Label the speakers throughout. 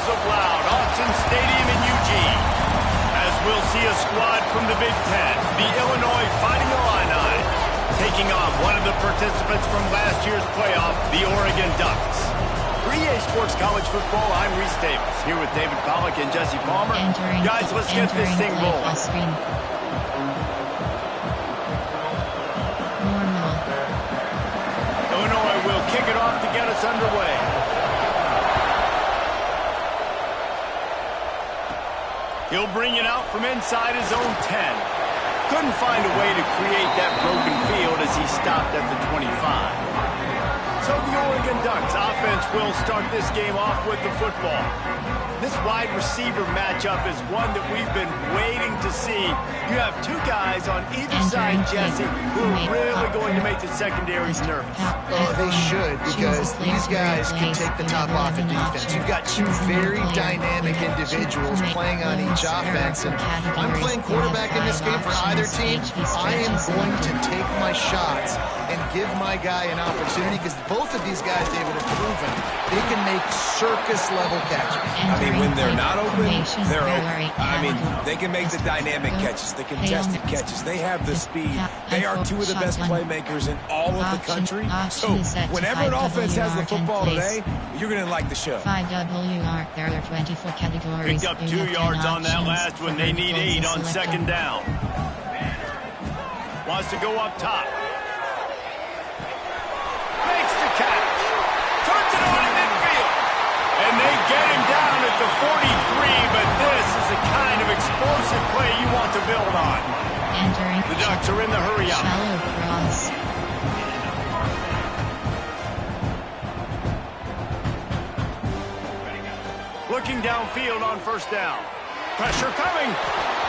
Speaker 1: of loud. Autzen Stadium in Eugene. As we'll see a squad from the Big Ten, the Illinois Fighting Illini, taking on one of the participants from last year's playoff, the Oregon Ducks. For EA Sports College Football, I'm Reese Davis, here with David Pollack and Jesse Palmer. Guys, let's get this thing rolling. Illinois will kick it off to get us underway. He'll bring it out from inside his own 10. Couldn't find a way to create that broken field as he stopped at the 25. So the Oregon Ducks offense will start this game off with the football. This wide receiver matchup is one that we've been waiting to see. You have two guys on either side, Jesse, who are really going to make the secondaries nervous.
Speaker 2: Oh, they should, because these guys can take the top off in defense. You've got two very dynamic individuals playing on each offense, and I'm playing quarterback in this game for either team. I am going to take my shots and give my guy an opportunity, because both of these guys, David, have proven they can make circus-level catches.
Speaker 3: I mean, when they're not open, they're open. I mean, they can make the dynamic catches, the contested catches. They have the speed. They are two of the best playmakers in all of the country. So whenever an offense has the football today, you're going to like the show.
Speaker 4: 5WR, there are 24 categories.
Speaker 1: Picked up 2 yards on that last one. They need 8 on second down. Wants to go up top. Makes the catch. Turns it on in midfield. And they get him down at the 43, but this is the kind of explosive play you want to build on. The Ducks are in the hurry up.
Speaker 4: Shallow cross.
Speaker 1: Looking downfield on first down. Pressure coming.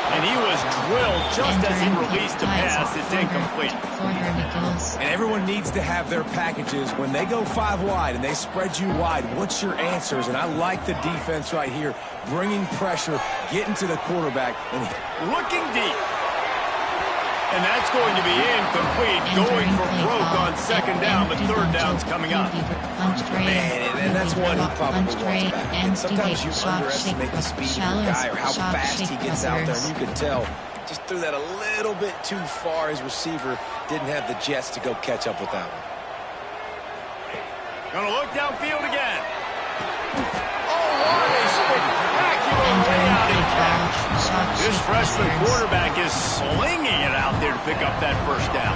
Speaker 1: And he was drilled just as he released the pass. It's incomplete.
Speaker 3: And everyone needs to have their packages. When they go 5 wide and they spread you wide, what's your answers? And I like the defense right here, bringing pressure, getting to the quarterback. And
Speaker 1: looking deep. And that's going to be incomplete. Going for broke on second down, but third down's coming up.
Speaker 3: Man, and that's one he probably wants back. And sometimes you underestimate the speed of your guy or how fast he gets out there. And you could tell, just threw that a little bit too far. His receiver didn't have the jets to go catch up with that one.
Speaker 1: Gonna look downfield again. Oh, what a spectacular layout and catch. This freshman quarterback is slinging it out there to pick up that first down.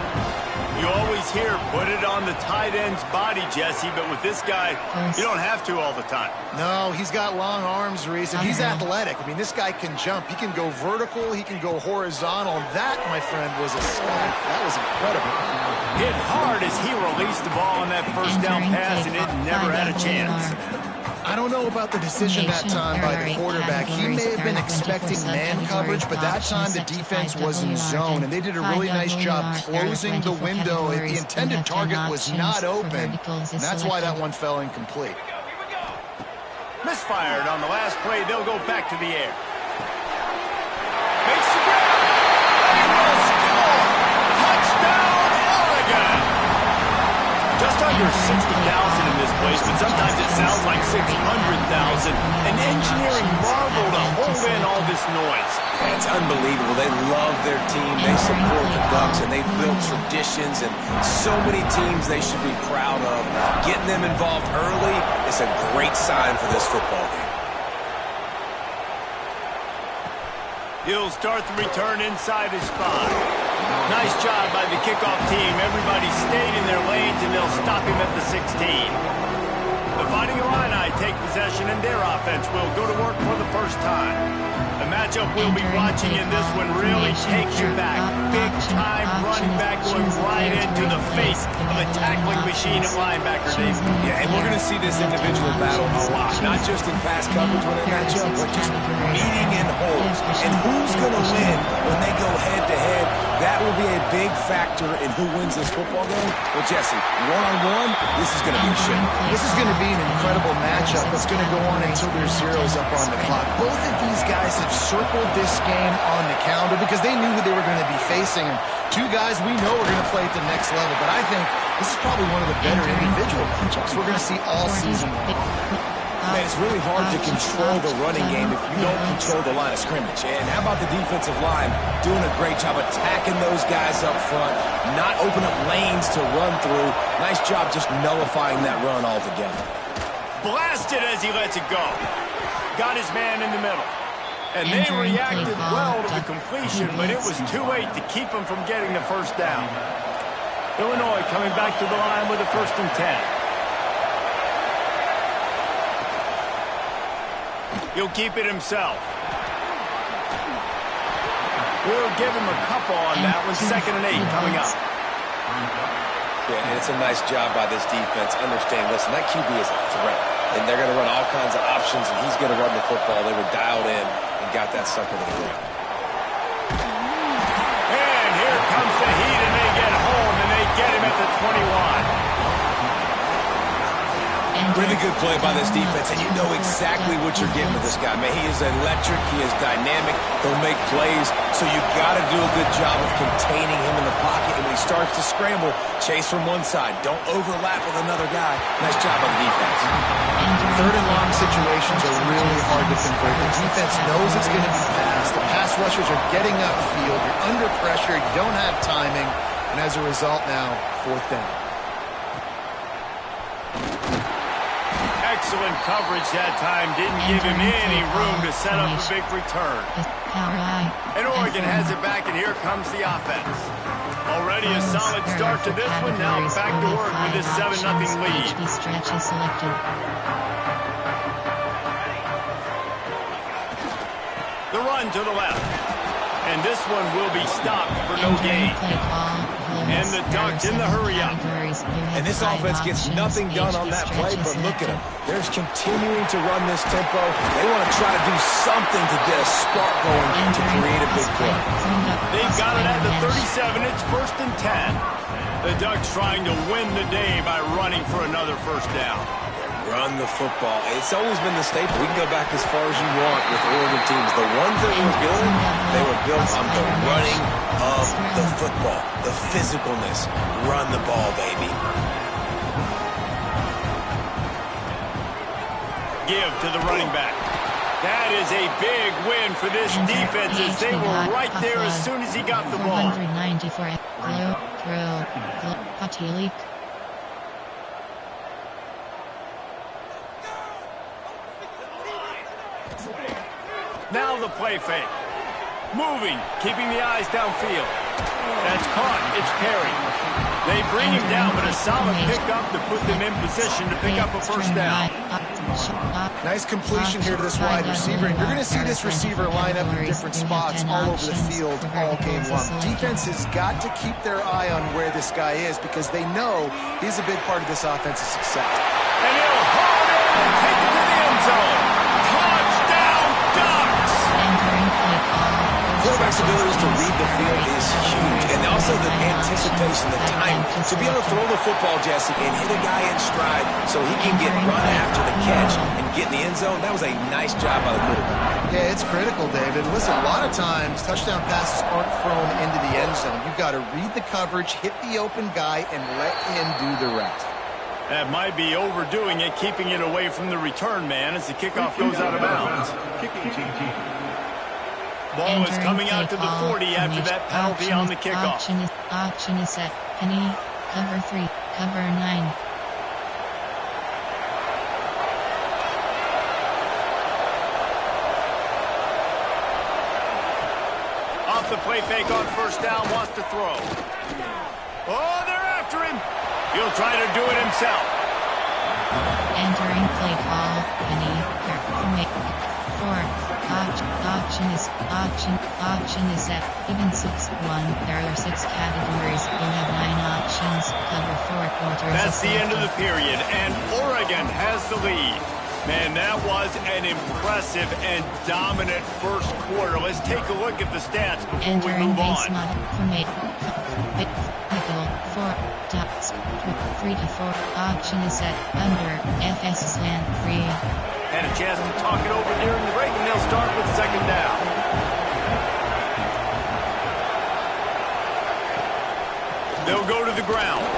Speaker 1: You always hear, put it on the tight end's body, Jesse, but with this guy, you don't have to all the time.
Speaker 2: No, he's got long arms, Reese, and he's athletic. I mean, this guy can jump. He can go vertical. He can go horizontal. That, my friend, was a slam. That was incredible.
Speaker 1: Hit hard as he released the ball on that first down pass, and it never had a chance.
Speaker 2: I don't know about the decision that time by the quarterback. He may have been expecting man coverage, but that time the defense was in zone, and they did a really nice job closing the window. The intended target was not open, and that's why that one fell incomplete.
Speaker 1: Misfired on the last play. They'll go back to the air. Makes the grab. They will score. Touchdown, Oregon. Just under 60,000 in this place, but sometimes it sounds like 600,000. An engineering marvel to hold in all this noise.
Speaker 3: Yeah, it's unbelievable. They love their team. They support the Ducks, and they've built traditions and so many teams they should be proud of. Getting them involved early is a great sign for this football game.
Speaker 1: He'll start the return inside his 5. Nice job by the kickoff team. Everybody stayed in their lanes, and they'll stop him at the 16. The Fighting Illini take possession, and their offense will go to work for the first time. The matchup we'll be watching in this one really takes you back. Big-time running back going right into the face of a tackling machine at linebacker, David.
Speaker 3: Yeah, and we're going to see this individual battle a lot. Not just in pass coverage when they match up, but just meeting in holes. And who's going to win when they go head-to-head? That will be a big factor in who wins this football game. Well, Jesse, one-on-one, this is going to be a show.
Speaker 2: This is going to be an incredible matchup that's going to go on until there's zeros up on the clock. Both of these guys have circled this game on the calendar because they knew who they were going to be facing. And two guys we know are going to play at the next level. But I think this is probably one of the better individual matchups we're going to see all season long.
Speaker 3: Man, it's really hard to control the running game if you don't control the line of scrimmage. And how about the defensive line doing a great job attacking those guys up front, not open up lanes to run through. Nice job just nullifying that run altogether.
Speaker 1: Blasted as he lets it go. Got his man in the middle. And they reacted well to the completion, but it was too late to keep him from getting the first down. Illinois coming back to the line with a 1st and 10. He'll keep it himself. We'll give him a couple on that one. 2nd and 8 coming up.
Speaker 3: Yeah, and it's a nice job by this defense. Understand, listen, that QB is a threat. And they're going to run all kinds of options, and he's going to run the football. They were dialed in and got that sucker to the ground.
Speaker 1: And here comes the heat, and they get home, and they get him at the 21.
Speaker 3: Really good play by this defense, and you know exactly what you're getting with this guy. Man, he is electric. He is dynamic. He'll make plays, so you got to do a good job of containing him in the pocket. And when he starts to scramble, chase from one side. Don't overlap with another guy. Nice job on the defense.
Speaker 2: 3rd and long situations are really hard to convert. The defense knows it's going to be passed. The pass rushers are getting upfield. You're under pressure. You don't have timing. And as a result now, 4th down.
Speaker 1: Excellent coverage that time. Didn't give him any room to set up a big return. And Oregon has it back, and here comes the offense. Already a solid start to this one. Now back to work with this 7-0 lead. The run to the left. And this one will be stopped for no gain. And the Ducks in the hurry-up.
Speaker 3: And this offense gets nothing done on that play, but look at them. They're continuing to run this tempo. They want to try to do something to get a spark going to create a big play.
Speaker 1: They've got it at the 37. It's 1st and 10. The Ducks trying to win the day by running for another 1st down.
Speaker 3: Run the football. It's always been the staple. We can go back as far as you want with Oregon teams. The ones that were good, they were built on the running of the football, the physicalness. Run the ball, baby.
Speaker 1: Give to the running back. That is a big win for this defense as they were right there as soon as he got the ball.
Speaker 4: 194.
Speaker 1: Now the play fake. Moving, keeping the eyes downfield. That's caught. It's Perry. They bring him down, but a solid pickup to put them in position to pick up a 1st down.
Speaker 2: Nice completion here to this wide receiver. And you're going to see this receiver line up in different spots all over the field all game long. Defense has got to keep their eye on where this guy is because they know he's a big part of this offense's success.
Speaker 1: And he'll hold it and take it to the end zone. Touchdown, Ducks!
Speaker 3: Quarterback's ability to read the field is huge, and also the anticipation, the time to be able to throw the football, Jesse, and hit a guy in stride so he can get run after the catch and get in the end zone. That was a nice job by the quarterback.
Speaker 2: Yeah, it's critical, David. Listen, a lot of times touchdown passes aren't thrown into the end zone. You've got to read the coverage, hit the open guy, and let him do the rest.
Speaker 1: That might be overdoing it, keeping it away from the return man as the kickoff goes out of bounds. Ball is coming out to the 40 after that penalty on the kickoff.
Speaker 4: Option is set. Penny, cover 3, cover 9.
Speaker 1: Off the play fake on 1st down, wants to throw. Oh, they're after him. He'll try to do it himself.
Speaker 4: Entering play call. Penny, 4. Option is set. Even 6-1. There are 6 categories. You have 9 options. Cover 4 quarters.
Speaker 1: That's the end of the period, and Oregon has the lead. Man, that was an impressive and dominant 1st quarter. Let's take a look at the stats before we move on.
Speaker 4: 4 dots. 3 to 4. Option is set. Under. FS slant 3.
Speaker 1: Had a chance to talk it over during the break, and they'll start with 2nd down. They'll go to the ground.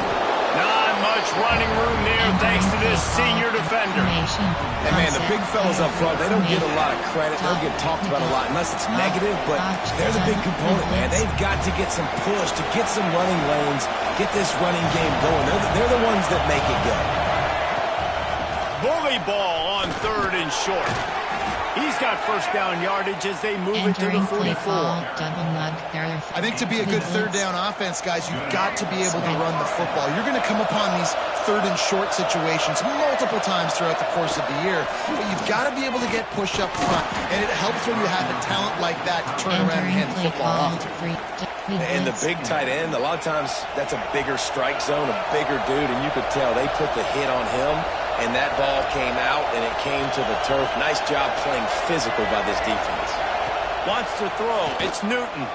Speaker 1: Not much running room there. thanks to this senior defender.
Speaker 3: And man, the big fellas up front, they don't get a lot of credit. They don't get talked about a lot unless it's negative, but they're the big component, man. They've got to get some push, to get some running lanes, get this running game going. They're the ones that make it go.
Speaker 1: Bully ball on 3rd and short. He's got first down yardage as they move it to the 44.
Speaker 2: I think to be a good 3rd down offense, guys, you've got to be able to run the football. You're going to come upon these 3rd and short situations multiple times throughout the course of the year, but you've got to be able to get push up front, and it helps when you have a talent like that to turn around and hand the football off.
Speaker 3: And the big tight end, a lot of times that's a bigger strike zone, a bigger dude, and you could tell they put the hit on him, and that ball came out, and it came to the turf. Nice job playing physical by this defense.
Speaker 1: Wants to throw. It's Newton.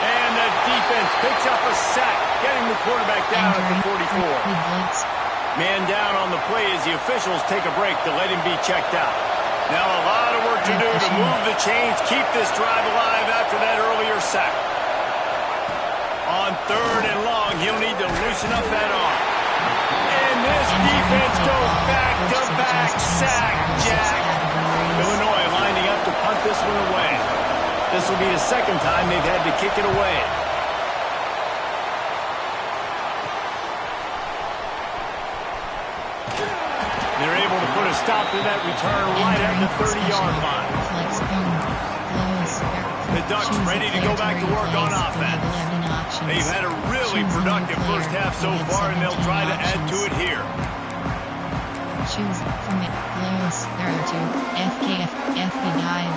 Speaker 1: And the defense picks up a sack, getting the quarterback down at the 44. Man down on the play as the officials take a break to let him be checked out. Now a lot of work to do to move the chains, keep this drive alive after that earlier sack. On 3rd and long, he'll need to loosen up that arm. And this defense goes back-to-back sack, Jack. Illinois lining up to punt this one away. This will be the second time they've had to kick it away. They're able to put a stop to that return right at the 30-yard line. The Ducks ready to go back to work on offense. They've had a really productive first half so far, and they'll try to add to it here.
Speaker 4: Choose from it. Close. There are 2. FKF dive.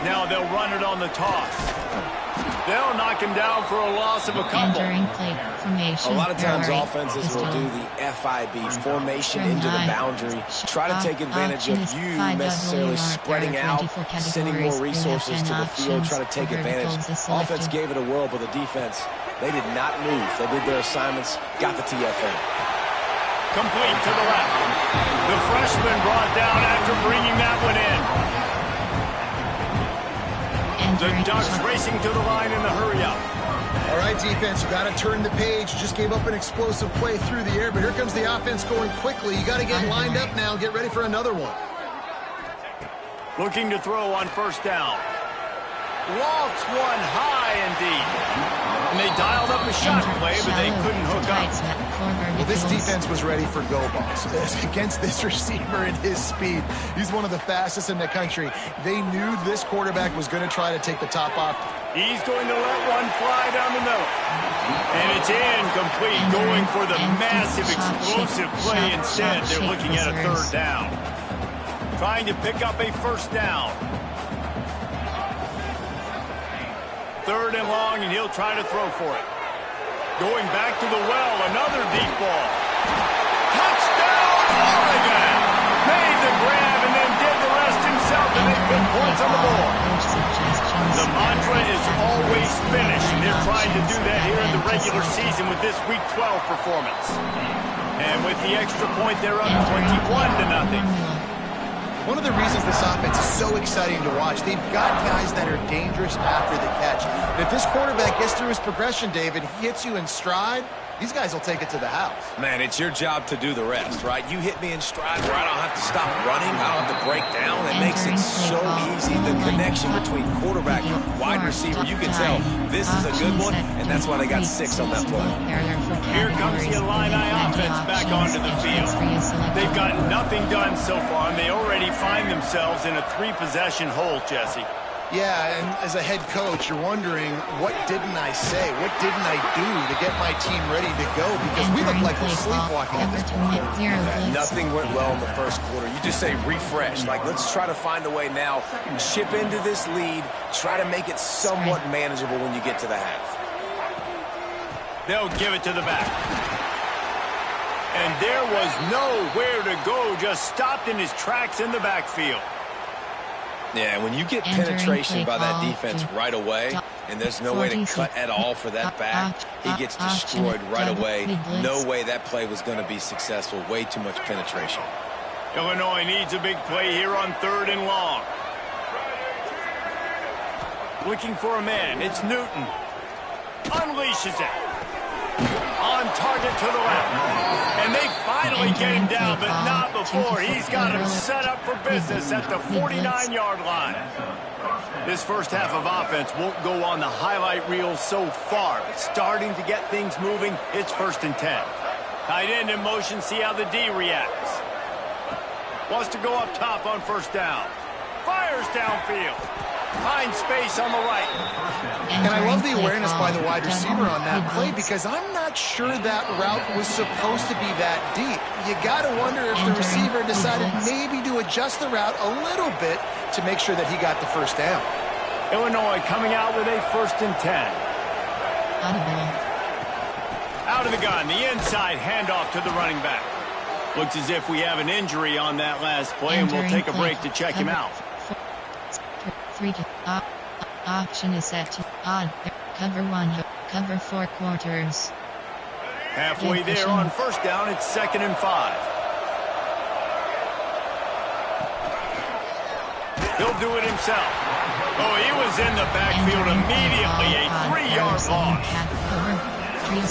Speaker 1: Now they'll run it on the toss. They'll knock him down for a loss of a couple.
Speaker 3: A lot of times offenses will do the FIB, formation into the boundary, try to take advantage of you necessarily spreading out, sending more resources to the field, try to take advantage. Offense gave it a whirl, but the defense, they did not move. They did their assignments, got the TFL.
Speaker 1: Complete to the left. The freshman brought down after bringing that one in. The Ducks racing to the line in the hurry-up.
Speaker 2: All right, defense, you got to turn the page. You just gave up an explosive play through the air, but here comes the offense going quickly. You got to get lined up now. Get ready for another one.
Speaker 1: Looking to throw on first down. Lofts one high indeed. And they dialed up a shot play, but they couldn't hook up.
Speaker 2: Well, this defense was ready for go balls. Against this receiver and his speed, he's one of the fastest in the country. They knew this quarterback was going to try to take the top off.
Speaker 1: He's going to let one fly down the middle. And it's incomplete, going for the massive explosive play instead. They're looking at a 3rd down. Trying to pick up a first down. 3rd and long, and he'll try to throw for it. Going back to the well, another deep ball. Touchdown, Oregon! Made the grab and then did the rest himself, and they put points on the board. The mantra is always finish, and they're trying to do that here in the regular season with this Week 12 performance. And with the extra point, they're up 21-0.
Speaker 2: One of the reasons this offense is so exciting to watch, they've got guys that are dangerous after the catch. And if this quarterback gets through his progression, David, he hits you in stride, these guys will take it to the house.
Speaker 3: Man, it's your job to do the rest, right? You hit me in stride where I don't have to stop running, I don't have to break down. It makes it so easy. The connection between quarterback and wide receiver, you can tell this is a good one, and that's why they got 6 on that play.
Speaker 1: Here comes the Illini offense back onto the field. They've got nothing done so far, and they already find themselves in a 3-possession hole, Jesse.
Speaker 2: Yeah, and as a head coach, you're wondering, what didn't I say? What didn't I do to get my team ready to go? Because we look like we're sleepwalking at this point.
Speaker 3: Nothing went well in the first quarter. You just say refresh. Like, let's try to find a way now. Chip into this lead. Try to make it somewhat manageable when you get to the half.
Speaker 1: They'll give it to the back. And there was nowhere to go. Just stopped in his tracks in the backfield.
Speaker 3: Yeah, when you get penetration by that defense right away, and there's no way to cut at all for that back, he gets destroyed right away. No way that play was going to be successful. Way too much penetration.
Speaker 1: Illinois needs a big play here on 3rd and long. Looking for a man. It's Newton. Unleashes it. On target to the left. And they finally get him down, but not before. He's got him set up for business at the 49-yard line. This first half of offense won't go on the highlight reel so far, but starting to get things moving, it's 1st and 10. Tight end in motion, see how the D reacts. Wants to go up top on 1st down. Fires downfield. Finds space on the right.
Speaker 2: And I love the awareness by the wide receiver on that play because I'm not sure that route was supposed to be that deep. You got to wonder if the receiver decided maybe to adjust the route a little bit to make sure that he got the 1st down.
Speaker 1: Illinois coming out with a 1st and 10. Out of the gun, the inside handoff to the running back. Looks as if we have an injury on that last play, and we'll take a break to check him out.
Speaker 4: Option is set to odd. Cover 1, cover 4 quarters.
Speaker 1: Halfway there on 1st down, it's 2nd and 5. He'll do it himself. Oh, he was in the backfield immediately, a 3-yard loss.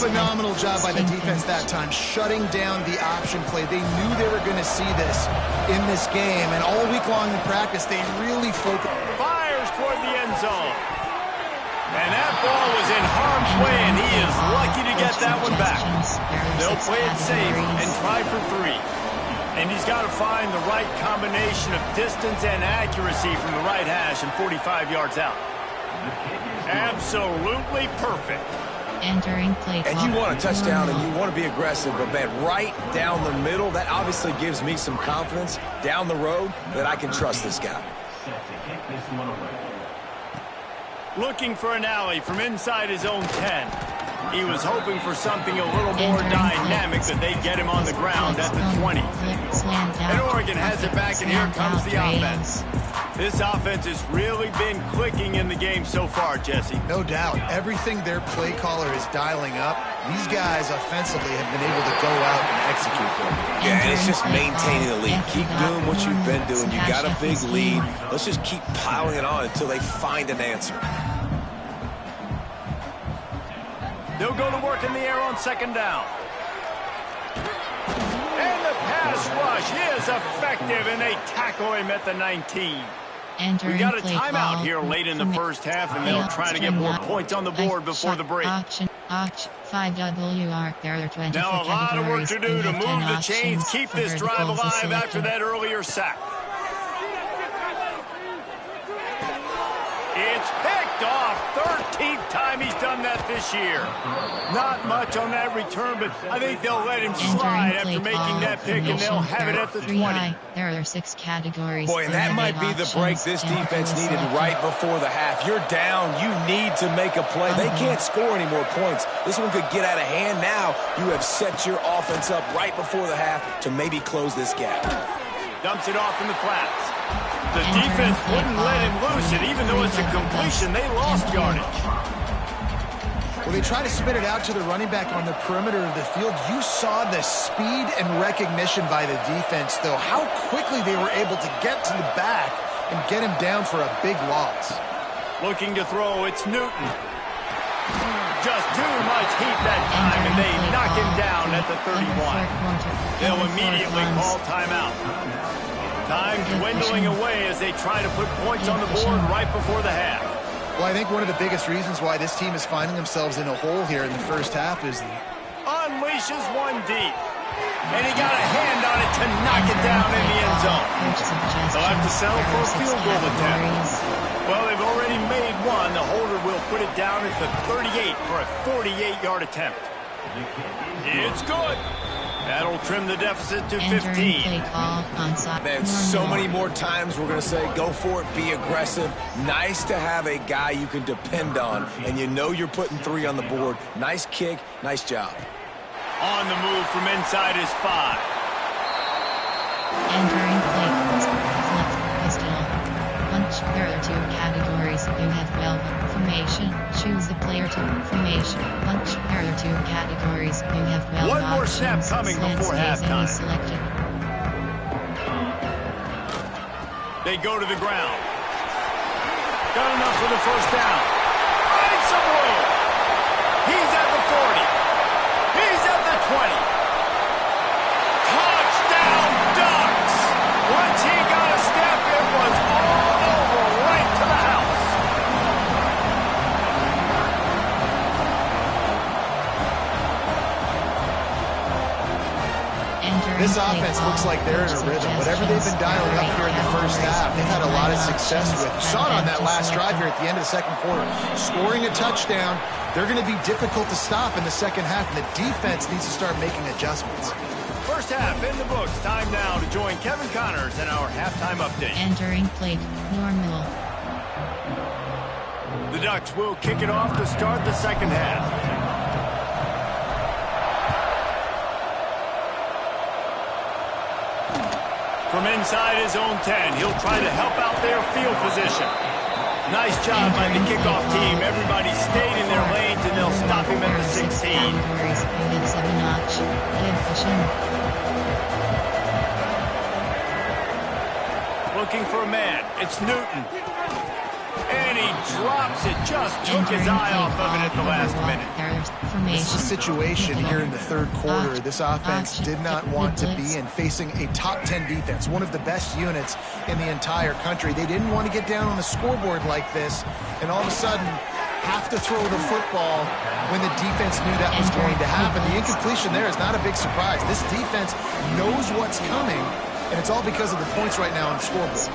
Speaker 2: Phenomenal job by the defense that time, shutting down the option play. They knew they were going to see this in this game, and all week long in practice, they really focused.
Speaker 1: Fires toward the end zone. And that ball was in harm's way, and he is lucky to get that one back. They'll play it safe and try for 3. And he's got to find the right combination of distance and accuracy from the right hash and 45 yards out. Absolutely perfect.
Speaker 4: Entering play clock.
Speaker 3: And you want a touchdown and you want to be aggressive, but man, right down the middle, that obviously gives me some confidence down the road that I can trust this guy.
Speaker 1: Looking for an alley from inside his own 10. He was hoping for something a little more dynamic, but they get him on the ground at the 20. And Oregon has it back, and here comes the offense. This offense has really been clicking in the game so far, Jesse.
Speaker 2: No doubt. Everything their play caller is dialing up, these guys offensively have been able to go out and execute them.
Speaker 3: Yeah, and it's just maintaining the lead. Keep doing what you've been doing. You got a big lead. Let's just keep piling it on until they find an answer.
Speaker 1: They'll go to work in the air on 2nd down. And the pass rush is effective, and they tackle him at the 19. We got a timeout here late in the first half, and they'll try to get more points on the board before the break.
Speaker 4: Option 5WR. There are 20
Speaker 1: now a lot of work to do to move the chains, keep this drive alive after that earlier sack. It's picked off. 13th time he's done that this year. Not much on that return, but I think they'll let him slide after making that pick, and they'll have it at the 20.
Speaker 4: There are 6 categories.
Speaker 3: Boy, and that might be the break this defense needed right before the half. You're down. You need to make a play. They can't score any more points. This one could get out of hand now. You have set your offense up right before the half to maybe close this gap.
Speaker 1: Dumps it off in the flats. The defense wouldn't let him loose it, even though it's a completion. They lost yardage.
Speaker 2: Well, they try to spit it out to the running back on the perimeter of the field. You saw the speed and recognition by the defense, though, how quickly they were able to get to the back and get him down for a big loss.
Speaker 1: Looking to throw, it's Newton. Just too much heat that time, and they knock him down at the 31. They'll immediately call timeout. Time dwindling away as they try to put points on the board right before the half.
Speaker 2: Well, I think one of the biggest reasons why this team is finding themselves in a hole here in the first half is
Speaker 1: unleashes one deep. And he got a hand on it to knock it down in the end zone. They'll have to settle for a field goal attempt. Well, they've already made one. The holder will put it down at the 38 for a 48-yard attempt. It's good. That'll trim the deficit to 15.
Speaker 3: Man, so many more times we're going to say, go for it, be aggressive. Nice to have a guy you can depend on, and you know you're putting 3 on the board. Nice kick, nice job.
Speaker 1: On the move from inside his 5.
Speaker 4: Entering play flip pistol. Punch. There are 2 categories. You have 12 formation. Choose the player to formation. Punch. There are 2 categories. You have 12
Speaker 1: one more snap coming before halftime.
Speaker 4: Selected.
Speaker 1: They go to the ground. Got enough for the first down. Finds some room. He's at the 40. He's at the 20. Touchdown Ducks! Once he got a step, it was all over, right to the house.
Speaker 2: This offense looks like they're in a rhythm. Whatever they've been dialing up here in the first half, they've had a lot of success with. You saw it on that last drive here at the end of the second quarter. Scoring a touchdown, they're going to be difficult to stop in the second half, and the defense needs to start making adjustments.
Speaker 1: First half in the books. Time now to join Kevin Connors in our halftime update.
Speaker 4: Entering plate, normal.
Speaker 1: The Ducks will kick it off to start the second half. From inside his own 10, he'll try to help out their field position. Nice job by the kickoff team. Everybody stayed in their lanes, and they'll stop him at the 16. Looking for a man. It's Newton. And he drops it. Just took his eye off of it at the last minute.
Speaker 2: This is a situation here in the third quarter this offense did not want to be in, facing a top 10 defense, one of the best units in the entire country. They didn't want to get down on the scoreboard like this and all of a sudden have to throw the football when the defense knew that was going to happen. The incompletion there is not a big surprise. This defense knows what's coming, and it's all because of the points right now on the scoreboard.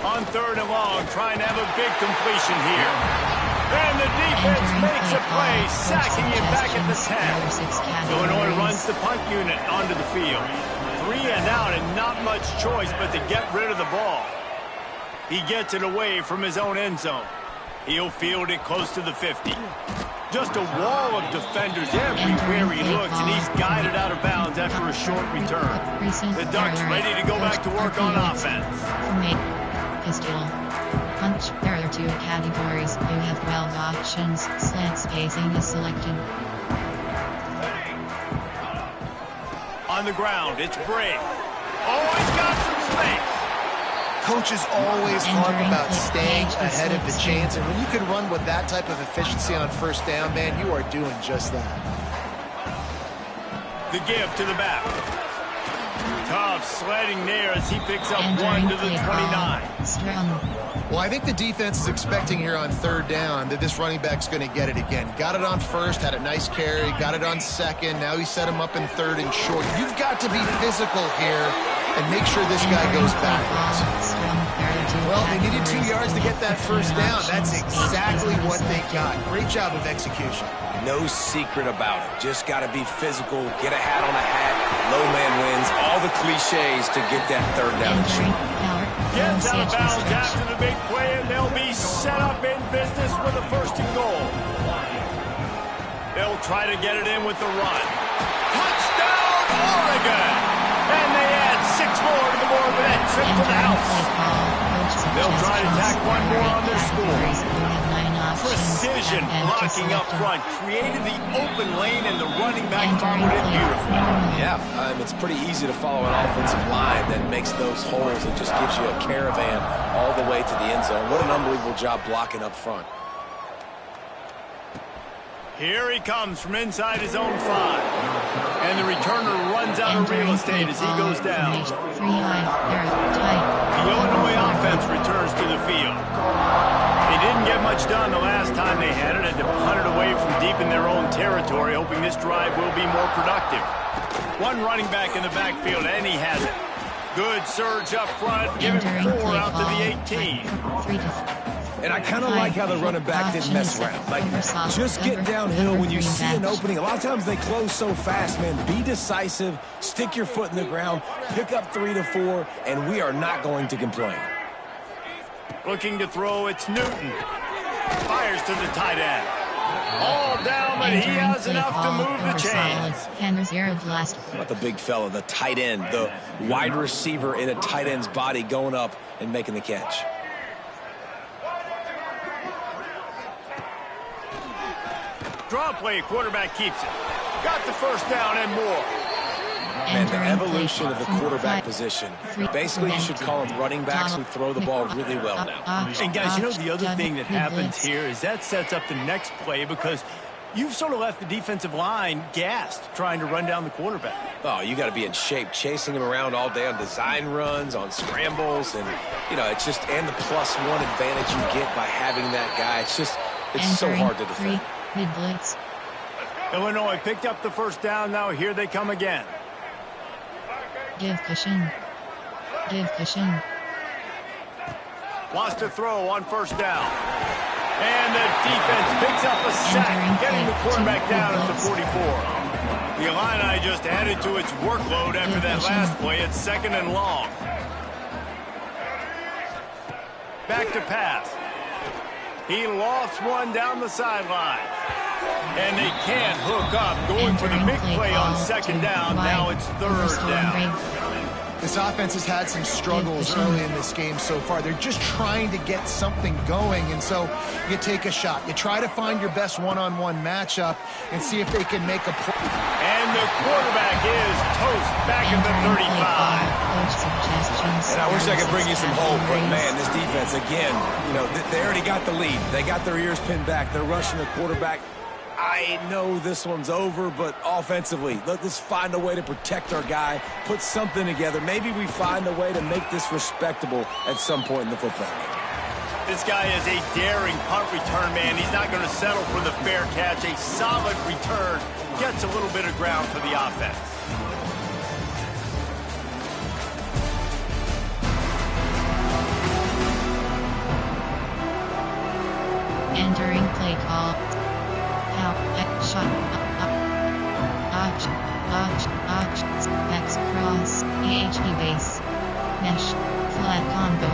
Speaker 1: On third and long, trying to have a big completion here. And the defense makes a play, sacking him back at the 10. Illinois runs the punt unit onto the field. 3 and out and not much choice but to get rid of the ball. He gets it away from his own end zone. He'll field it close to the 50. Just a wall of defenders everywhere he looks, and he's guided out of bounds after a short return. The Ducks ready to go back to work on offense.
Speaker 4: Pistol. Punch. There are 2 categories. You have 12 options. Slant spacing is selected.
Speaker 1: On the ground, it's Bray. Oh, he's got some space.
Speaker 2: Coaches always harp about staying ahead of the chains, and when you can run with that type of efficiency on first down, man, you are doing just that.
Speaker 1: The give to the back. Tough sledding there as he picks up 1 to the 29.
Speaker 2: Well, I think the defense is expecting here on third down that this running back's going to get it again. Got it on first, had a nice carry, got it on second. Now he set him up in third and short. You've got to be physical here and make sure this guy goes backwards. Well, they needed 2 yards to get that first down. That's exactly what they got. Great job of execution.
Speaker 3: No secret about it. Just got to be physical, get a hat on a hat, low man wins, all the cliches to get that third down and short.
Speaker 1: Gets out of bounds after the big play, and they'll be set up in business with a first and goal. They'll try to get it in with the run. Touchdown, Oregon! And they add 6 more to the board with that trip to the house. They'll try to tack 1 more on their score. Precision blocking up front created the open lane, and the running back followed it beautifully.
Speaker 3: Yeah, it's pretty easy to follow an offensive line that makes those holes and just gives you a caravan all the way to the end zone. What an unbelievable job blocking up front.
Speaker 1: Here he comes from inside his own 5. And the returner runs out of real estate as he goes down. The Illinois offense returns to the field. They didn't get much done the last time they had it, and to punt it away from deep in their own territory, hoping this drive will be more productive. 1 running back in the backfield, and he has it. Good surge up front, giving 4 out to the 18.
Speaker 3: And I kind of like how the running back didn't mess around. Like, just get downhill when you see an opening. A lot of times they close so fast, man. Be decisive, stick your foot in the ground, pick up 3 to 4, and we are not going to complain.
Speaker 1: Looking to throw, it's Newton. Fires to the tight end. All down, but he has enough to move the chains.
Speaker 3: How about the big fella, the tight end, the wide receiver in a tight end's body going up and making the catch.
Speaker 1: Draw play, quarterback keeps it. Got the first down and more.
Speaker 3: Man, the evolution of the quarterback position. Basically, you should call them running backs who throw the ball really well now.
Speaker 1: And guys, you know the other thing that happens here is that sets up the next play because you've sort of left the defensive line gassed trying to run down the quarterback.
Speaker 3: Oh, you got to be in shape, chasing him around all day on design runs, on scrambles, and, you know, it's just, and the +1 advantage you get by having that guy. It's just, it's so hard to defend.
Speaker 4: Mid-blitz.
Speaker 1: Illinois picked up the first down. Now here they come again.
Speaker 4: Give cushion. Give cushion.
Speaker 1: Wants to throw on first down. And the defense picks up a sack, getting the quarterback down at the 44. The Illini just added to its workload after that last play. It's 2nd and long. Back to pass. He lofts one down the sideline. And they can't hook up. Going for the big play on 2nd down. Now it's 3rd down.
Speaker 2: This offense has had some struggles early in this game so far. They're just trying to get something going, and so you take a shot. You try to find your best one-on-one matchup and see if they can make a play.
Speaker 1: And the quarterback is toast back at the 35.
Speaker 3: And I wish I could bring you some hope, but man, this defense, again, you know, they already got the lead. They got their ears pinned back. They're rushing the quarterback. I know this one's over, but offensively, let's find a way to protect our guy, put something together. Maybe we find a way to make this respectable at some point in the football game.
Speaker 1: This guy is a daring punt return man. He's not going to settle for the fair catch. A solid return gets a little bit of ground for the offense.
Speaker 4: Entering play call. Shot. X cross. AHP base. Mesh. Flat combo.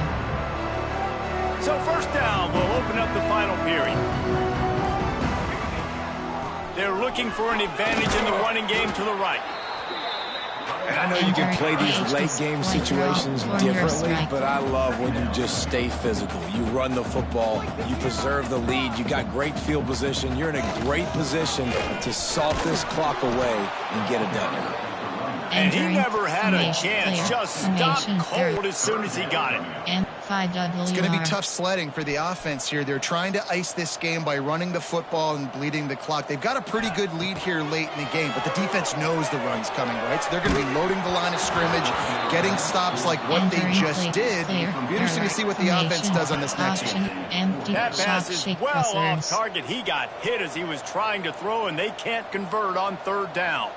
Speaker 1: So first down, we'll open up the final period. They're looking for an advantage in the running game to the right.
Speaker 3: And I know you can play these late game situations differently, but I love when you just stay physical. You run the football, you preserve the lead, you got great field position, you're in a great position to salt this clock away and get it done.
Speaker 1: And he never had a chance, just stopped cold as soon as he got it.
Speaker 2: It's going to be tough sledding for the offense here. They're trying to ice this game by running the football and bleeding the clock. They've got a pretty good lead here late in the game, but the defense knows the run's coming, right? So they're going to be loading the line of scrimmage, getting stops like what they just did. It'll be interesting to see what the offense does on this next one.
Speaker 1: That pass is well off target. He got hit as he was trying to throw, and they can't convert on 3rd down.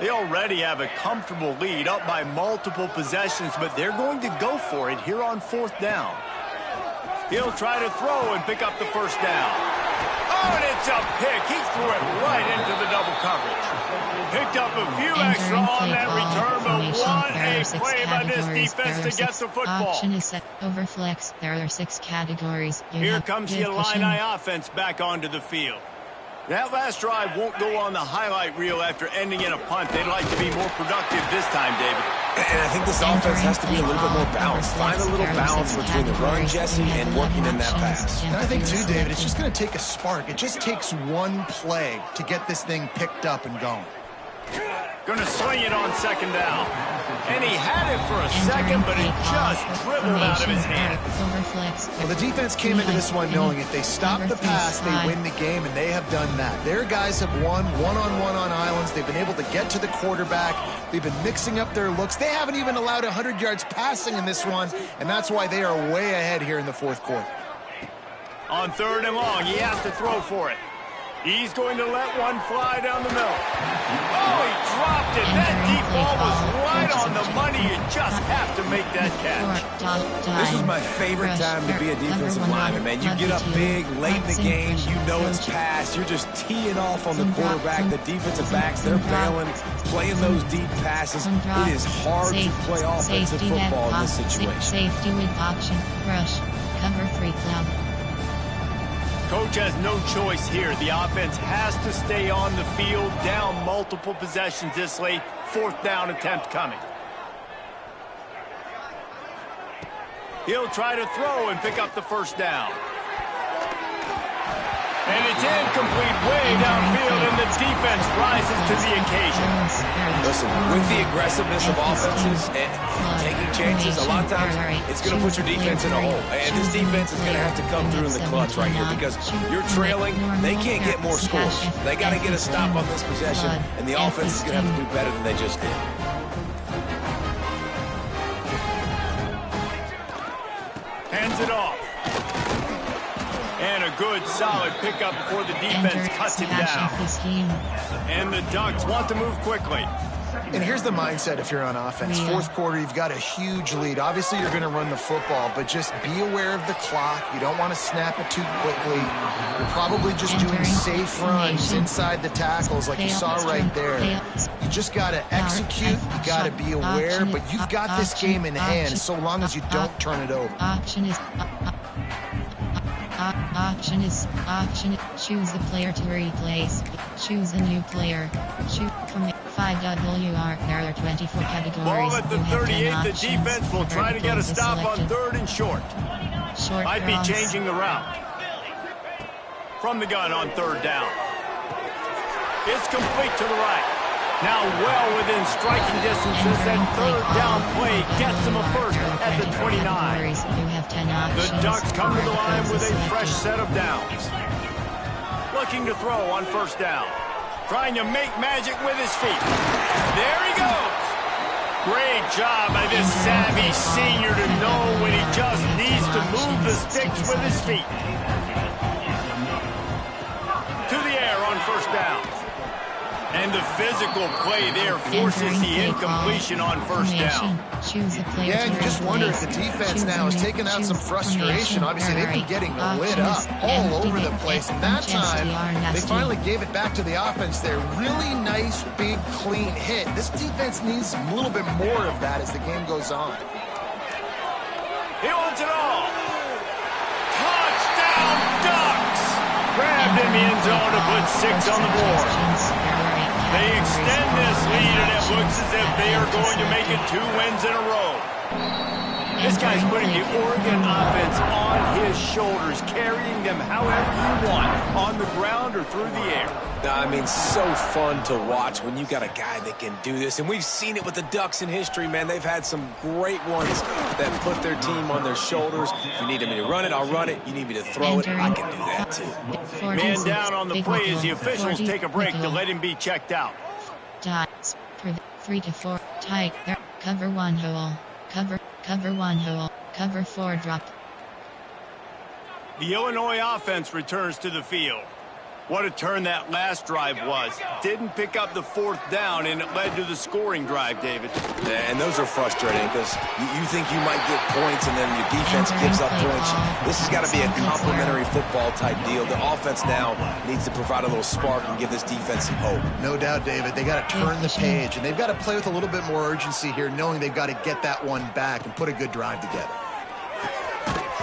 Speaker 1: They already have a comfortable lead, up by multiple possessions, but they're going to go for it here on 4th down. He'll try to throw and pick up the first down. Oh, and it's a pick. He threw it right into the double coverage. Picked up a few extra on that return, but what a play by this defense to get the football.
Speaker 4: Option is set over flex. There are 6 categories.
Speaker 1: Here comes the Illini offense back onto the field. That last drive won't go on the highlight reel after ending in a punt. They'd like to be more productive this time, David.
Speaker 3: And I think this offense has to be a little bit more balanced. Find a little balance between the run, Jesse, and working in that pass.
Speaker 2: And I think, too, David, it's just going to take a spark. It just takes one play to get this thing picked up and going.
Speaker 1: Going to swing it on 2nd down. And he had it for a second, but it just dribbled out of his hand.
Speaker 2: Well, the defense came into this one knowing if they stop the pass, they win the game, and they have done that. Their guys have won one-on-one on islands. They've been able to get to the quarterback. They've been mixing up their looks. They haven't even allowed 100 yards passing in this one, and that's why they are way ahead here in the 4th quarter.
Speaker 1: On 3rd and long, he has to throw for it. He's going to let one fly down the middle. Oh, he dropped it. That deep ball was right on the money. You just have to make that catch.
Speaker 3: This is my favorite time to be a defensive lineman, man. You get up big, late in the game. You know it's past. You're just teeing off on the quarterback. The defensive backs, they're bailing, playing those deep passes. It is hard to play offensive football in this situation.
Speaker 4: Safety with option, rush, cover 3 cloud.
Speaker 1: Coach has no choice here. The offense has to stay on the field, down multiple possessions this late. 4th down attempt coming. He'll try to throw and pick up the first down. And it's incomplete way downfield, and the defense rises to the occasion.
Speaker 3: Listen, with the aggressiveness of offenses and taking chances, a lot of times it's going to put your defense in a hole. And this defense is going to have to come through in the clutch right here because you're trailing. They can't get more scores. They got to get a stop on this possession, and the offense is going to have to do better than they just did.
Speaker 1: Hands it off. And a good, solid pickup before the defense cuts him down. And the Ducks want to move quickly.
Speaker 2: And here's the mindset if you're on offense. Fourth quarter, you've got a huge lead. Obviously, you're going to run the football, but just be aware of the clock. You don't want to snap it too quickly. You're probably just doing safe runs inside the tackles like you saw right there. You just got to execute. You got to be aware, but you've got this game in hand so long as you don't turn it over.
Speaker 4: Option. Choose the player to replace. Choose a new player. Choose from 5WR. There are 24 categories.
Speaker 1: Ball at the 38. The defense will try to get a stop on third and short. Might be changing the route. From the gun on third down. It's complete to the right. Now well within striking distance as that third down play gets them a first at the 29. The Ducks come to the line with a fresh set of downs. Looking to throw on first down. Trying to make magic with his feet. There he goes. Great job by this savvy senior to know when he just needs to move the sticks with his feet. To the air on first down. And the physical play there forces the incompletion on first down.
Speaker 2: Yeah, and you just wonder if the defense now is taking out some frustration. Obviously, they've been getting lit up all over the place. And that time, they finally gave it back to the offense there. Really nice, big, clean hit. This defense needs a little bit more of that as the game goes on.
Speaker 1: He wants it all. Touchdown, Ducks! Grabbed in the end zone to put 6 on the board. They extend this lead, and it looks as if they are going to make it 2 wins in a row. This guy's putting the Oregon offense on his shoulders, carrying them however you want, on the ground or through the air.
Speaker 3: I mean, so fun to watch when you got a guy that can do this. And we've seen it with the Ducks in history, man. They've had some great ones that put their team on their shoulders. If you need me to run it, I'll run it. You need me to throw it, I can do that too.
Speaker 1: Man down on the play as the officials take a break to let him be checked out.
Speaker 4: Dots. 3 to 4. Tight. Cover 1 hole. Cover 1 hole. Cover 4 drop.
Speaker 1: The Illinois offense returns to the field. What a turn that last drive was. Didn't pick up the 4th down, and it led to the scoring drive, David.
Speaker 3: Yeah, and those are frustrating because you think you might get points, and then your defense gives up points. This has got to be a complementary football type deal. The offense now needs to provide a little spark and give this defense some hope.
Speaker 2: No doubt, David. They got to turn the page, and they've got to play with a little bit more urgency here, knowing they've got to get that one back and put a good drive together.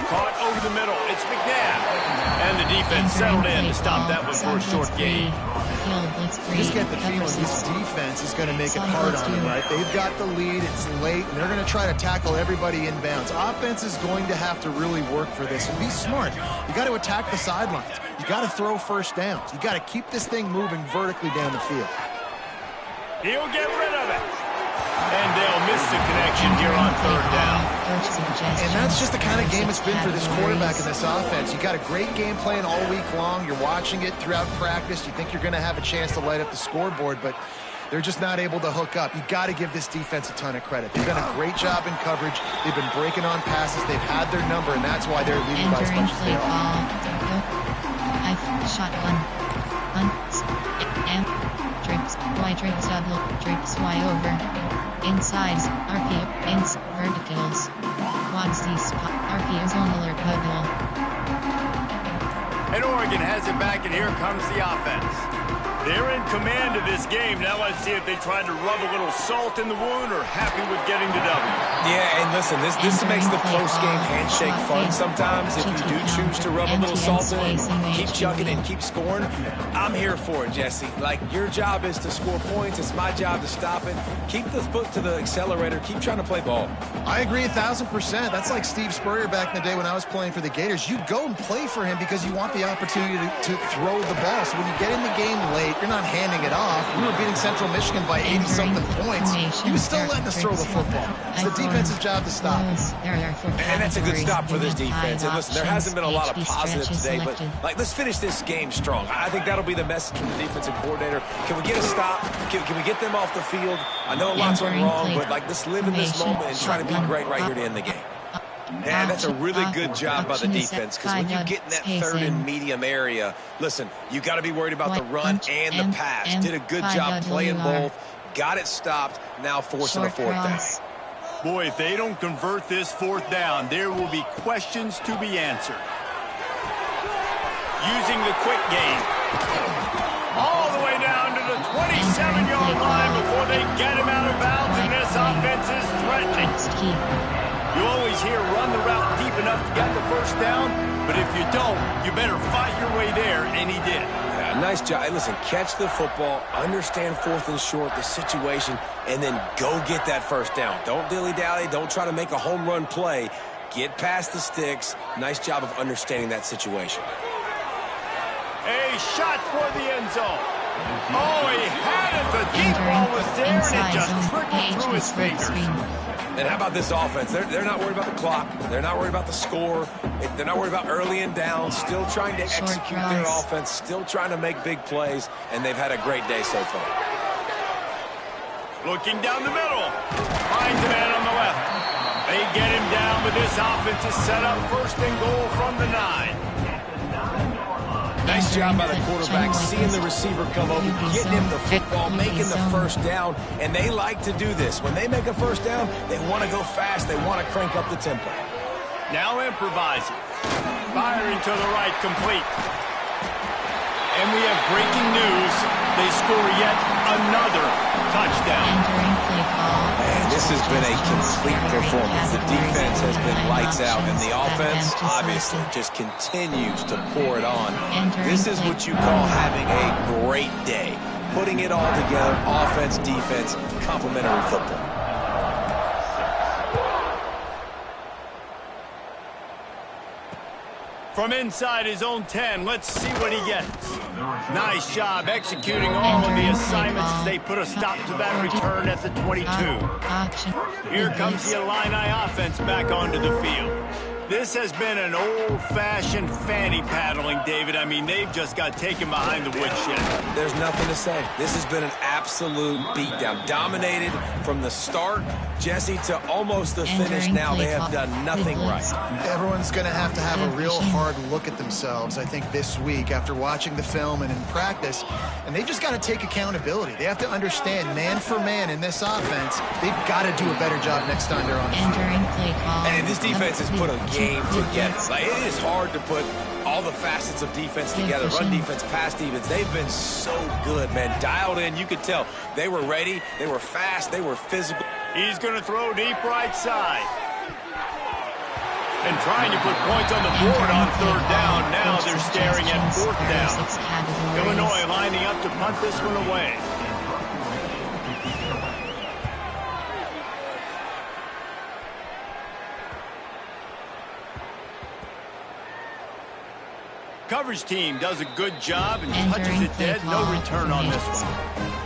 Speaker 1: Caught over the middle. It's McNabb. And the defense settled in to stop that one for a short gain.
Speaker 2: You just get the feeling this defense is going to make it hard on them, right? They've got the lead. It's late, and they're going to try to tackle everybody inbounds. Offense is going to have to really work for this and be smart. You got to attack the sidelines. You got to throw first downs. You got to keep this thing moving vertically down the field.
Speaker 1: He'll get rid of it. And they'll miss the connection here on third down.
Speaker 2: And that's just the kind of game it's been for this quarterback and this offense. You got a great game plan all week long. You're watching it throughout practice. You think you're going to have a chance to light up the scoreboard, but they're just not able to hook up. You got to give this defense a ton of credit. They've done a great job in coverage. They've been breaking on passes. They've had their number, and that's why they're leading by as much as they are.
Speaker 4: Shotgun. Trips. Y trips double. Trips Y over. Insides. RPO. Ins. Verticals. Quads D spot. RPOs on alert bubble.
Speaker 1: And Oregon has it back, and here comes the offense. They're in command of this game. Now let's see if they try to rub a little salt in the wound or happy with getting the W.
Speaker 3: Yeah, and listen, this makes the post-game handshake fun sometimes. If you do choose to rub a little salt in and keep chugging and keep scoring, I'm here for it, Jesse. Like, your job is to score points. It's my job to stop it. Keep the foot to the accelerator. Keep trying to play ball.
Speaker 2: I agree 1,000%. That's like Steve Spurrier back in the day when I was playing for the Gators. You go and play for him because you want the opportunity to throw the ball. So when you get in the game late, you're not handing it off. We were beating Central Michigan by 80-something points. He was still letting us throw the football. It's the defense's job to stop.
Speaker 3: And that's a good stop for this defense. And listen, there hasn't been a lot of positive today, but like, let's finish this game strong. I think that'll be the message from the defensive coordinator. Can we get a stop? Can we get them off the field? I know lots went wrong, but like, let's live in this moment and try to be great right here to end the game. Man, that's a really good job by the defense, because when you get in that third and medium area, listen, you got to be worried about the run and the pass. Did a good job playing both, got it stopped, now forcing a fourth down.
Speaker 1: Boy, if they don't convert this fourth down, there will be questions to be answered. Using the quick game. All the way down to the 27-yard line before they get him out of bounds, and this offense is threatening. You always hear run the route deep enough to get the first down, but if you don't, you better fight your way there, and he did.
Speaker 3: Yeah, nice job. Hey, listen, catch the football, understand fourth and short, the situation, and then go get that first down. Don't dilly-dally. Don't try to make a home run play. Get past the sticks. Nice job of understanding that situation.
Speaker 1: A shot for the end zone. Oh, he had it. The deep ball was there, and it just trickled through his fingers.
Speaker 3: And how about this offense? They're not worried about the clock. They're not worried about the score. They're not worried about early and down. Still trying to execute their offense. Still trying to make big plays. And they've had a great day so far.
Speaker 1: Looking down the middle. Finds a man on the left. They get him down, but this offense is set up first and goal from the 9.
Speaker 3: Nice job by the quarterback, seeing the receiver come open, getting him the football, making the first down, and they like to do this. When they make a first down, they want to go fast, they want to crank up the tempo.
Speaker 1: Now improvising. Firing to the right, complete. And we have breaking news. They score yet another touchdown.
Speaker 3: Man, this has been a complete performance. The defense has been lights out, and the offense, obviously, just continues to pour it on. This is what you call having a great day. Putting it all together, offense, defense, complementary football.
Speaker 1: From inside his own 10, let's see what he gets. Nice job executing all of the assignments as they put a stop to that return at the 22. Here comes the Illini offense back onto the field. This has been an old-fashioned fanny paddling, David. I mean, they've just got taken behind the woodshed.
Speaker 3: There's nothing to say. This has been an absolute beatdown. Dominated from the start, Jesse, to almost the finish. Now they have done nothing right.
Speaker 2: Everyone's going to have a real hard look at themselves, I think, this week after watching the film and in practice. And they've just got to take accountability. They have to understand, man for man in this offense, they've got to do a better job next time they're on the field.
Speaker 3: And this defense has put a game together. Like, it is hard to put all the facets of defense together. Run defense, pass defense. They've been so good, man. Dialed in. You could tell they were ready. They were fast. They were physical.
Speaker 1: He's going to throw deep right side. And trying to put points on the board on third down. Now they're staring at fourth down. Illinois lining up to punt this one away. Coverage team does a good job and touches it dead. No return on this one.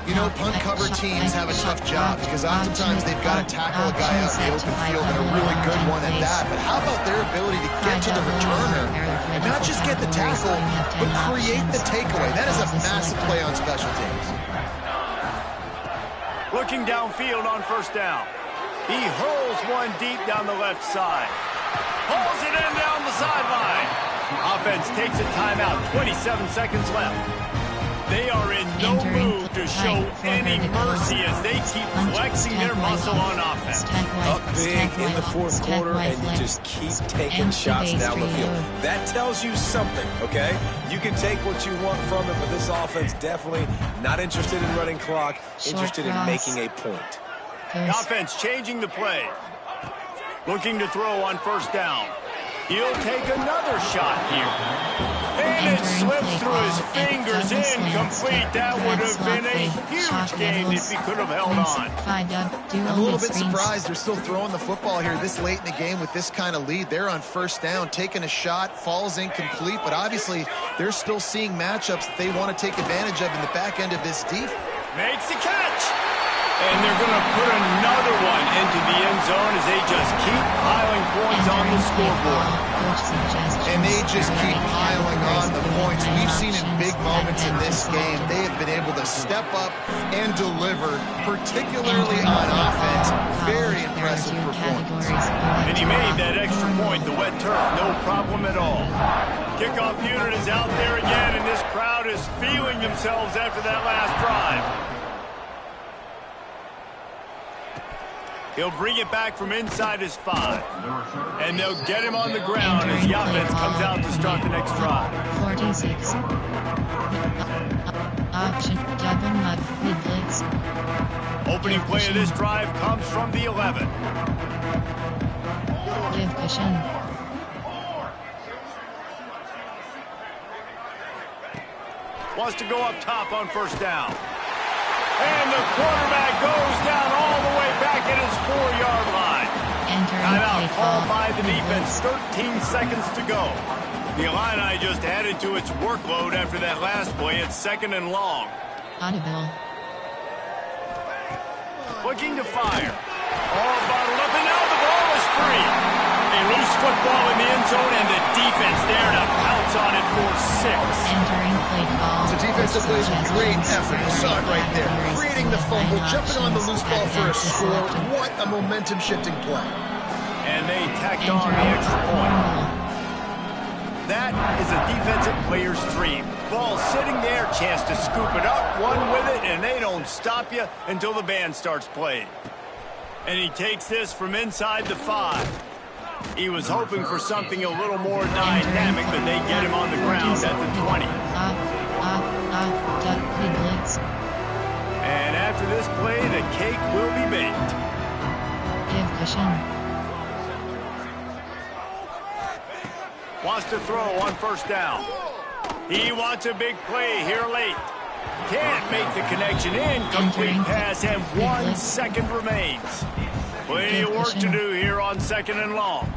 Speaker 2: You know, punt cover teams have a tough job because oftentimes they've got to tackle a guy out in the open field and a really good one at that. But how about their ability to get to the returner and not just get the tackle, but create the takeaway? That is a massive play on special teams.
Speaker 1: Looking downfield on first down. He hurls one deep down the left side. Pulls it in down the sideline. Offense takes a timeout, 27 seconds left. They are in no mood to show any mercy as they keep flexing their muscle on offense.
Speaker 3: Up big in the fourth quarter, and you just keep taking shots down the field. That tells you something, okay? You can take what you want from it, but this offense definitely not interested in running clock, interested in making a point.
Speaker 1: The offense changing the play. Looking to throw on first down. He'll take another shot here. And it slips through his fingers, incomplete. That would have been a huge gain if he could have held on.
Speaker 2: I'm a little bit surprised they're still throwing the football here this late in the game with this kind of lead. They're on first down, taking a shot, falls incomplete, but obviously they're still seeing matchups that they want to take advantage of in the back end of this defense.
Speaker 1: Makes the catch. And they're going to put another one into the end zone as they just keep piling points on the scoreboard.
Speaker 2: And they just keep piling on the points. We've seen in big moments in this game, they have been able to step up and deliver, particularly on offense. Very impressive performance.
Speaker 1: And he made that extra point, the wet turf, no problem at all. Kickoff unit is out there again, and this crowd is feeling themselves after that last drive. He'll bring it back from inside his 5. And they'll get him on the ground as the offense comes out to start the next drive.
Speaker 4: 46. Option double mud mid blitz.
Speaker 1: Opening play of this drive comes from the 11.
Speaker 4: Give cushion.
Speaker 1: Wants to go up top on first down. And the quarterback goes down all the way back at his 4-yard line. Timeout called by the defense. 13 seconds to go. The Illini just added to its workload after that last play. It's 2nd and long.
Speaker 4: Audible.
Speaker 1: Looking to fire. All bottled up, and now the ball is free. A loose football in the end zone, and the defense there to pounce on it for 6.
Speaker 4: Entering play call.
Speaker 2: The defensive plays a great effort. You saw it right there. Creating the fumble, jumping on the loose ball for a score. What a momentum-shifting play.
Speaker 1: And they tacked on the extra point. That is a defensive player's dream. Ball sitting there, chance to scoop it up, run with it, and they don't stop you until the band starts playing. And he takes this from inside the 5. He was hoping for something a little more dynamic, but they get him on the ground at the 20. And after this play, the cake will be baked.
Speaker 4: Give cushion.
Speaker 1: Wants to throw on first down. He wants a big play here late. Can't make the connection. Incomplete pass, and 1 second remains. Plenty of work to do here on 2nd and long.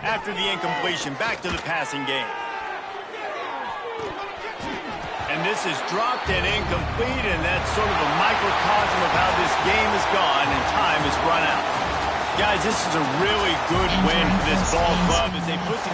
Speaker 1: After the incompletion, back to the passing game. And this is dropped and incomplete, and that's sort of a microcosm of how this game has gone, and time has run out. Guys, this is a really good win for this ball club as they put together